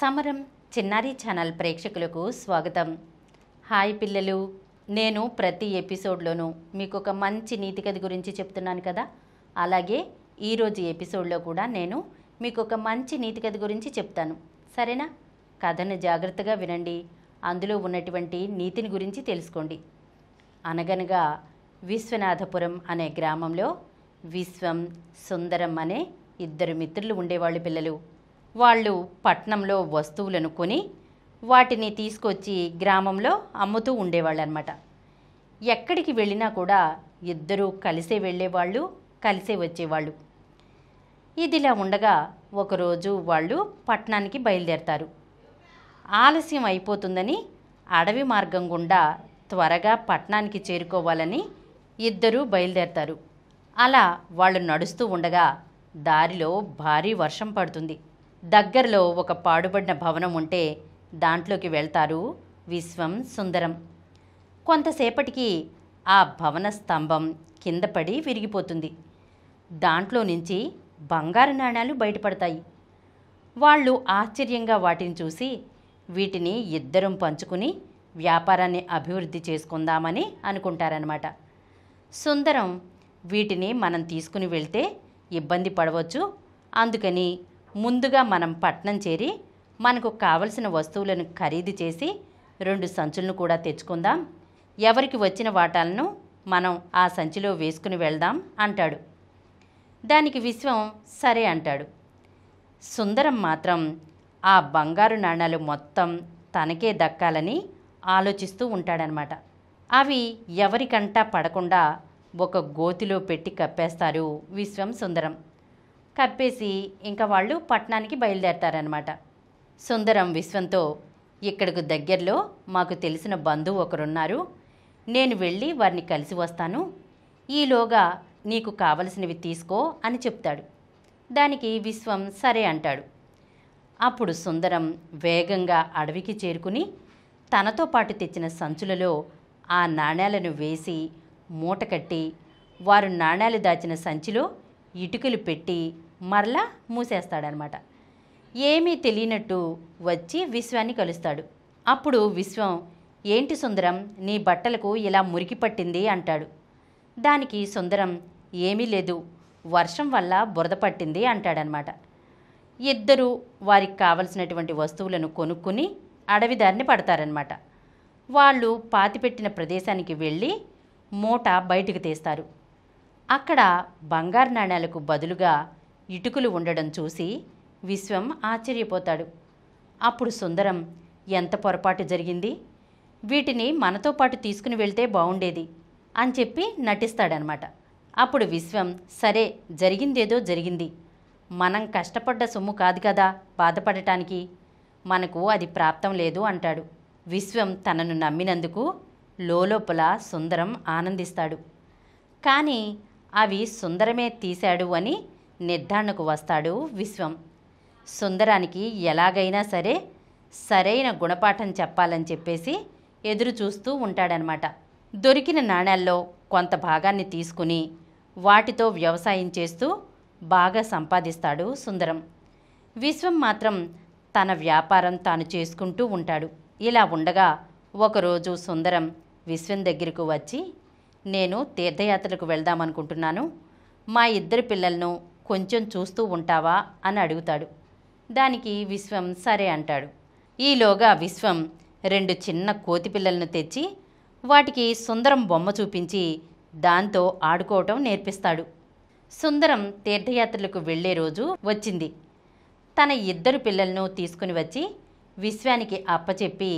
సమరం చిన్నారి ఛానల్ ప్రేక్షకులకు స్వాగతం. హాయ్ పిల్లలు, నేను ప్రతి ఎపిసోడ్లోనూ మీకు ఒక మంచి నీతి కథ గురించి చెప్తున్నాను కదా. అలాగే ఈరోజు ఎపిసోడ్లో కూడా నేను మీకు ఒక మంచి నీతి కథ గురించి చెప్తాను, సరేనా? కథను జాగ్రత్తగా వినండి, అందులో ఉన్నటువంటి నీతిని గురించి తెలుసుకోండి. అనగనగా విశ్వనాథపురం అనే గ్రామంలో విశ్వం, సుందరం అనే ఇద్దరు మిత్రులు ఉండేవాళ్ళు పిల్లలు. వాళ్ళు పట్నంలో వస్తువులను కొని వాటిని తీసుకొచ్చి గ్రామంలో అమ్ముతూ ఉండేవాళ్ళు అన్నమాట. ఎక్కడికి వెళ్ళినా కూడా ఇద్దరూ కలిసే వెళ్ళేవాళ్ళు, కలిసే వచ్చేవాళ్ళు. ఇదిలా ఉండగా ఒకరోజు వాళ్ళు పట్టణానికి బయలుదేరతారు. ఆలస్యం అయిపోతుందని అడవి మార్గం గుండా త్వరగా పట్టణానికి చేరుకోవాలని ఇద్దరూ బయలుదేరతారు. అలా వాళ్ళు నడుస్తూ ఉండగా దారిలో భారీ వర్షం పడుతుంది. దగ్గరలో ఒక పాడుబడిన భవనం ఉంటే దాంట్లోకి వెళ్తారు విశ్వం, సుందరం. కొంతసేపటికి ఆ భవన స్తంభం కింద పడి విరిగిపోతుంది. దాంట్లో నుంచి బంగారు నాణాలు బయటపడతాయి. వాళ్ళు ఆశ్చర్యంగా వాటిని చూసి వీటిని ఇద్దరం పంచుకుని వ్యాపారాన్ని అభివృద్ధి చేసుకుందామని అనుకుంటారనమాట. సుందరం వీటిని మనం తీసుకుని వెళ్తే ఇబ్బంది పడవచ్చు, అందుకని ముందుగా మనం పట్నం చేరి మనకు కావలసిన వస్తువులను ఖరీదు చేసి 2 సంచులను కూడా తెచ్చుకుందాం. ఎవరికి వచ్చిన వాటాలను మనం ఆ సంచిలో వేసుకుని వెళ్దాం అంటాడు. దానికి విశ్వం సరే అంటాడు. సుందరం మాత్రం ఆ బంగారు నాణాలు మొత్తం తనకే దక్కాలని ఆలోచిస్తూ ఉంటాడనమాట. అవి ఎవరికంటా పడకుండా ఒక గోతిలో పెట్టి కప్పేస్తారు విశ్వం, సుందరం. కప్పేసి ఇంకా వాళ్ళు పట్టణానికి బయలుదేరతారనమాట. సుందరం విశ్వంతో, ఇక్కడికి దగ్గరలో మాకు తెలిసిన బంధువు ఒకరున్నారు, నేను వెళ్ళి వారిని కలిసి వస్తాను, ఈలోగా నీకు కావలసినవి తీసుకో అని చెప్తాడు. దానికి విశ్వం సరే అంటాడు. అప్పుడు సుందరం వేగంగా అడవికి చేరుకుని తనతో పాటు తెచ్చిన సంచులలో ఆ నాణేలను వేసి మూట కట్టి వారు నాణేలు దాచిన సంచిలో ఇటుకలు పెట్టి మరలా మూసేస్తాడనమాట. ఏమీ తెలియనట్టు వచ్చి విశ్వాన్ని కలుస్తాడు. అప్పుడు విశ్వం, ఏంటి సుందరం, నీ బట్టలకు ఇలా మురికి పట్టింది అంటాడు. దానికి సుందరం, ఏమీ లేదు, వర్షం వల్ల బురద పట్టింది అంటాడనమాట. ఇద్దరూ వారికి కావలసినటువంటి వస్తువులను కొనుక్కుని అడవిదారిని పడతారనమాట. వాళ్ళు పాతిపెట్టిన ప్రదేశానికి వెళ్ళి మూట బయటకు తీస్తారు. అక్కడ బంగారు నాణేలకు బదులుగా ఇటుకలు ఉండడం చూసి విశ్వం ఆశ్చర్యపోతాడు. అప్పుడు సుందరం, ఎంత పొరపాటు జరిగింది, వీటిని మనతో పాటు తీసుకుని వెళ్తే బాగుండేది అని చెప్పి నటిస్తాడనమాట. అప్పుడు విశ్వం, సరే జరిగిందేదో జరిగింది, మనం కష్టపడ్డ సొమ్ము కాదు కదా బాధపడటానికి, మనకు అది ప్రాప్తం లేదు అంటాడు. విశ్వం తనను నమ్మినందుకు లోలోపల సుందరం ఆనందిస్తాడు. కానీ అవి సుందరమే తీశాడు అని నిర్ధారణకు వస్తాడు విశ్వం. సుందరానికి ఎలాగైనా సరే సరైన గుణపాఠం చెప్పాలని చెప్పేసి ఎదురు చూస్తూ ఉంటాడనమాట. దొరికిన నాణేల్లో కొంత భాగాన్ని తీసుకుని వాటితో వ్యవసాయం చేస్తూ బాగా సంపాదిస్తాడు సుందరం. విశ్వం మాత్రం తన వ్యాపారం తాను చేసుకుంటూ ఉంటాడు. ఇలా ఉండగా ఒకరోజు సుందరం విశ్వం దగ్గరకు వచ్చి, నేను తీర్థయాత్రలకు వెళ్దామనుకుంటున్నాను, మా ఇద్దరు పిల్లలను కొంచెం చూస్తూ ఉంటావా అని అడుగుతాడు. దానికి విశ్వం సరే అంటాడు. ఈలోగా విశ్వం 2 చిన్న కోతి పిల్లలను తెచ్చి వాటికి సుందరం బొమ్మ చూపించి దాంతో ఆడుకోవటం నేర్పిస్తాడు. సుందరం తీర్థయాత్రలకు వెళ్లే రోజు వచ్చింది. తన 2 పిల్లలను తీసుకుని వచ్చి విశ్వానికి అప్పచెప్పి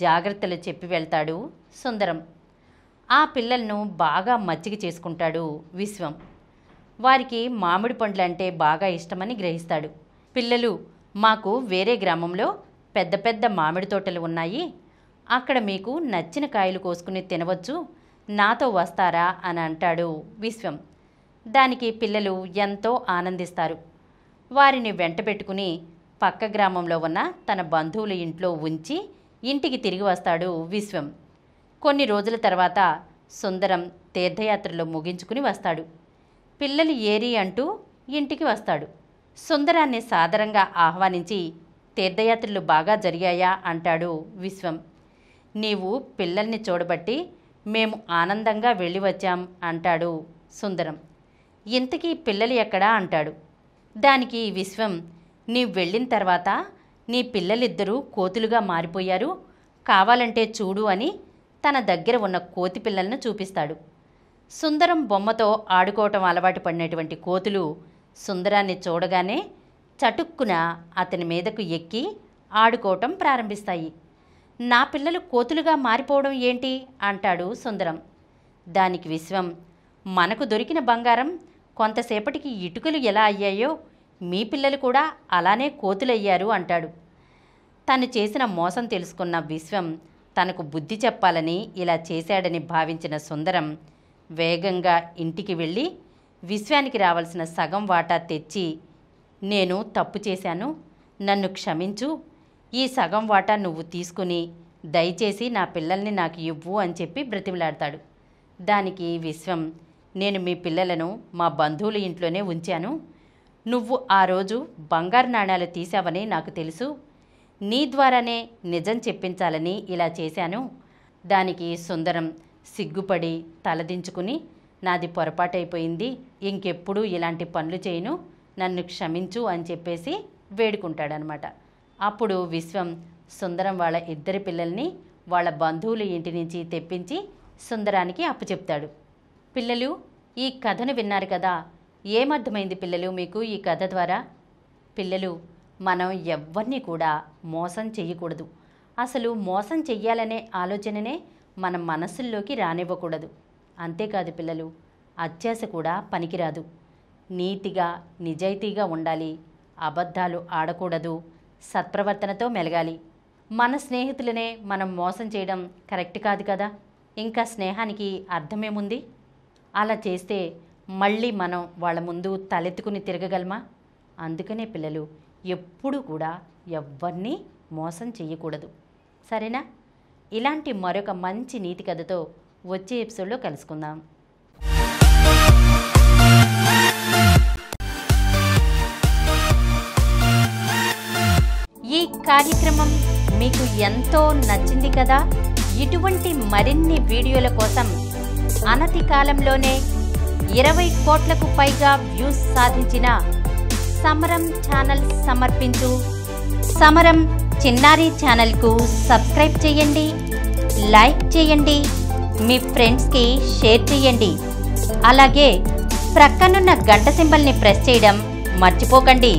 జాగ్రత్తలు చెప్పి వెళ్తాడు సుందరం. ఆ పిల్లలను బాగా మచ్చిక చేసుకుంటాడు విశ్వం. వారికి మామిడి పండ్లంటే బాగా ఇష్టమని గ్రహిస్తాడు. పిల్లలు, మాకు వేరే గ్రామంలో పెద్ద పెద్ద మామిడి తోటలు ఉన్నాయి, అక్కడ మీకు నచ్చిన కాయలు కోసుకుని తినవచ్చు, నాతో వస్తారా అని అంటాడు విశ్వం. దానికి పిల్లలు ఎంతో ఆనందిస్తారు. వారిని వెంట పెట్టుకుని పక్క గ్రామంలో ఉన్న తన బంధువుల ఇంట్లో ఉంచి ఇంటికి తిరిగి వస్తాడు విశ్వం. కొన్ని రోజుల తర్వాత సుందరం తీర్థయాత్రలో ముగించుకుని వస్తాడు. పిల్లలు ఏరి అంటూ ఇంటికి వస్తాడు. సుందరాన్ని సాదరంగా ఆహ్వానించి తీర్థయాత్రలు బాగా జరిగాయా అంటాడు విశ్వం. నీవు పిల్లల్ని చూడబట్టి మేము ఆనందంగా వెళ్ళి వచ్చాం అంటాడు సుందరం. ఇంతకీ పిల్లలు ఎక్కడా అంటాడు. దానికి విశ్వం, నీవు వెళ్ళిన తర్వాత నీ పిల్లలిద్దరూ కోతులుగా మారిపోయారు, కావాలంటే చూడు అని తన దగ్గర ఉన్న కోతి పిల్లలను చూపిస్తాడు. సుందరం బొమ్మతో ఆడుకోవటం అలవాటు పడినటువంటి కోతులు సుందరాన్ని చూడగానే చటుక్కున అతని మీదకు ఎక్కి ఆడుకోవటం ప్రారంభిస్తాయి. నా పిల్లలు కోతులుగా మారిపోవడం ఏంటి అంటాడు సుందరం. దానికి విశ్వం, మనకు దొరికిన బంగారం కొంతసేపటికి ఇటుకలు ఎలా అయ్యాయో మీ పిల్లలు కూడా అలానే కోతులయ్యారు అంటాడు. తను చేసిన మోసం తెలుసుకున్న విశ్వం తనకు బుద్ధి చెప్పాలని ఇలా చేశాడని భావించిన సుందరం వేగంగా ఇంటికి వెళ్ళి విశ్వానికి రావాల్సిన సగం వాటా తెచ్చి, నేను తప్పు చేశాను, నన్ను క్షమించు, ఈ సగం వాటా నువ్వు తీసుకుని దయచేసి నా పిల్లల్ని నాకు ఇవ్వు అని చెప్పి బ్రతిమలాడతాడు. దానికి విశ్వం, నేను మీ పిల్లలను మా బంధువుల ఇంట్లోనే ఉంచాను, నువ్వు ఆ రోజు బంగారు నాణ్యాలు తీసావని నాకు తెలుసు, నీ ద్వారానే నిజం చెప్పించాలని ఇలా చేశాను. దానికి సుందరం సిగ్గుపడి తలదించుకుని, నాది పొరపాటైపోయింది, ఇంకెప్పుడూ ఇలాంటి పనులు చేయను, నన్ను క్షమించు అని చెప్పేసి వేడుకుంటాడనమాట. అప్పుడు విశ్వం సుందరం వాళ్ళ ఇద్దరి పిల్లల్ని వాళ్ళ బంధువుల ఇంటి నుంచి తెప్పించి సుందరానికి అప్పచెప్తాడు. పిల్లలు, ఈ కథను విన్నారు కదా, ఏమర్థమైంది పిల్లలు మీకు ఈ కథ ద్వారా? పిల్లలు, మనం ఎవ్వరిని కూడా మోసం చెయ్యకూడదు. అసలు మోసం చెయ్యాలనే ఆలోచననే మన మనసుల్లోకి రానివ్వకూడదు. అంతేకాదు పిల్లలు, అత్యాశ కూడా పనికిరాదు. నీతిగా నిజాయితీగా ఉండాలి, అబద్ధాలు ఆడకూడదు, సత్ప్రవర్తనతో మెలగాలి. మన స్నేహితులనే మనం మోసం చేయడం కరెక్ట్ కాదు కదా, ఇంకా స్నేహానికి అర్థమేముంది? అలా చేస్తే మళ్ళీ మనం వాళ్ళ ముందు తలెత్తుకుని తిరగగలమా? అందుకనే పిల్లలు, ఎప్పుడూ కూడా ఎవ్వరినీ మోసం చేయకూడదు. సరేనా? ఇలాంటి మరొక మంచి నీతి కథతో వచ్చే ఎపిసోడ్లో కలుసుకుందాం. ఈ కార్యక్రమం మీకు ఎంతో నచ్చింది కదా. ఇటువంటి మరిన్ని వీడియోల కోసం అనతి కాలంలోనే 20 కోట్లకు పైగా వ్యూస్ సాధించిన సమరం ఛానల్ సమర్పించు సమరం చిన్నారి ఛానల్కు సబ్స్క్రైబ్ చేయండి, లైక్ చేయండి, మీ ఫ్రెండ్స్కి షేర్ చేయండి. అలాగే ప్రక్కనున్న గంట సింబల్ని ప్రెస్ చేయడం మర్చిపోకండి.